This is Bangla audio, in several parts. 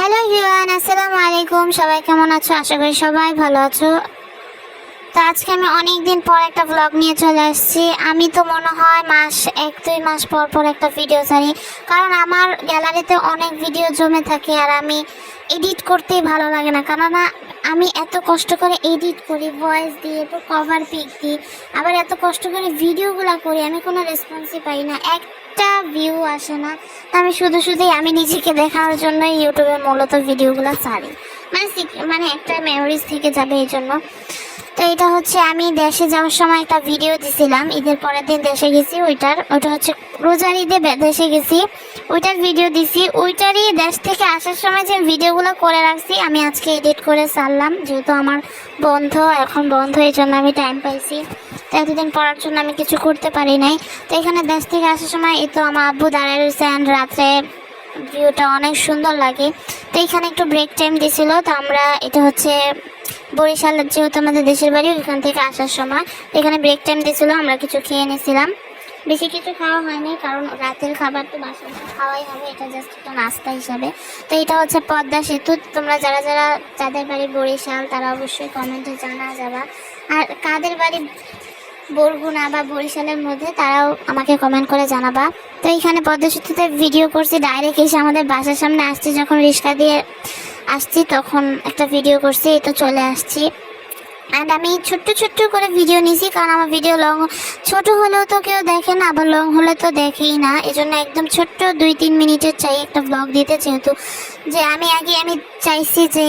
হ্যালো এভরিওয়ান, আসসালামু আলাইকুম। সবাই কেমন আছো? আশা করি সবাই ভালো আছো। তো আজকে আমি অনেক দিন পর একটা ব্লগ নিয়ে চলে আসছি। আমি তো মনে হয় এক দুই মাস পর পর একটা ভিডিও ছাড়ি, কারণ আমার গ্যালারিতে অনেক ভিডিও জমে থাকে আর আমি এডিট করতেই ভালো লাগে না। কেননা আমি এত কষ্ট করে এডিট করি, ভয়েস দিয়ে, এরপর কভার পিক দিই, আবার এত কষ্ট করে ভিডিওগুলো করি, আমি কোনো রেসপন্সই পাই না, একটা ভিউ আসে না। তো আমি শুধুই আমি নিজেকে দেখানোর জন্য ইউটিউবে মূলত ভিডিওগুলো ছাড়ি, মানে একটা মেমোরিজ থেকে যাবে এই জন্য। তো এটা হচ্ছে আমি দেশে যাওয়ার সময় একটা ভিডিও দিছিলাম, ঈদের পরের দিন দেশে গেছি, ওইটা হচ্ছে রোজার ঈদে দেশে গেছি, ওইটার ভিডিও দিছি। ওইটারই দেশ থেকে আসার সময় যে ভিডিওগুলো করে রাখছি আমি আজকে এডিট করে ছাড়লাম, যেহেতু আমার এখন বন্ধ এই জন্য আমি টাইম পাইছি। তো এতদিন পড়ার জন্য আমি কিছু করতে পারি নাই। তো এখানে দেশ থেকে আসার সময় এই তো আমার আব্বু দাঁড়ায় রয়েছে, অ্যান্ড রাত্রে ভিউটা অনেক সুন্দর লাগে। তো এখানে একটু ব্রেক টাইম দিছিল। তো আমরা এটা হচ্ছে বরিশালের, যেহেতু আমাদের দেশের বাড়ি, ওইখান থেকে আসার সময় এখানে ব্রেক টাইম দিয়েছিল, আমরা কিছু খেয়ে নিয়েছিলাম। বেশি কিছু খাওয়া হয়নি, কারণ রাতের খাবার তো বাসায় খাওয়াই হবে, এটা জাস্ট একটা নাস্তা হিসাবে। তো এটা হচ্ছে পদ্মা সেতু। তোমরা যাদের বাড়ি বরিশাল তারা অবশ্যই কমেন্টে জানা যাবা, আর কাদের বাড়ি বরগুনা বা বরিশালের মধ্যে তারাও আমাকে কমেন্ট করে জানাবা। তো এইখানে পদ্মা সেতুতে ভিডিও করছি, ডাইরেক্ট এসে আমাদের বাসার সামনে আসছি, যখন রিক্সা দিয়ে আসছি তখন একটা ভিডিও করছি, এই তো চলে আসছি। অ্যান্ড আমি ছোট্ট করে ভিডিও নিয়েছি, কারণ আমার ভিডিও ছোট হলেও তো কেউ দেখে না, আবার লং হলে তো দেখেই না, এজন্য একদম ছোট্ট 2-3 মিনিটের চাই একটা ব্লগ দিতে। যেহেতু যে আমি চাইছি যে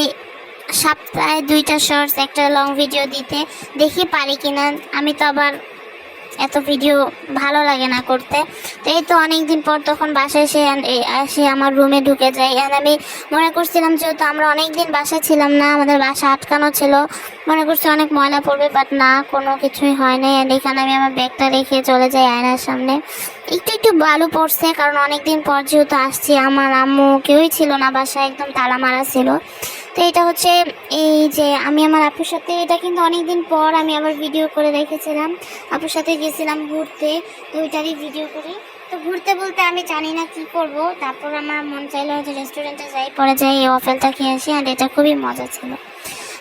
সপ্তাহে 2টা শর্টস, একটা লং ভিডিও দিতে, দেখি পারি কিনা। আমি তো আবার এত ভিডিও ভালো লাগে না করতে। তো এই তো অনেকদিন পর তখন বাসায় এসে আমার রুমে ঢুকে যাই। আর আমি মনে করছিলাম, যেহেতু আমরা অনেকদিন বাসায় ছিলাম না, আমাদের বাসা আটকানো ছিল, মনে করছি অনেক ময়লা পড়বে, বাট না, কোনো কিছুই হয় নাই। আর এখানে আমি আমার ব্যাগটা রেখে চলে যাই আয়নার সামনে। একটু বালু পড়ছে, কারণ অনেকদিন পর যেহেতু আসছি, আমার আম্মু কেউই ছিল না বাসায়, একদম তালা মারা ছিল। তো এটা হচ্ছে এই যে আমি আমার আপুর সাথে, এটা কিন্তু অনেকদিন পর আমি আবার ভিডিও করে রেখেছিলাম, আপুর সাথে গেছিলাম ঘুরতে, তো ওইটারই ভিডিও করি। তো ঘুরতে বলতে আমি জানি না কি করব, তারপর আমার মন চাইলো হয়তো রেস্টুরেন্টে যাই, এই ওয়াফেলটা খেয়ে আসি, আর এটা খুবই মজা ছিল।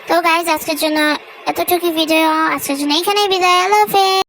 তো গাইজ, আজকের জন্য এতটুকু ভিডিও, আজকের জন্য এইখানেই বিদায়। আল্লাহ হাফেজ।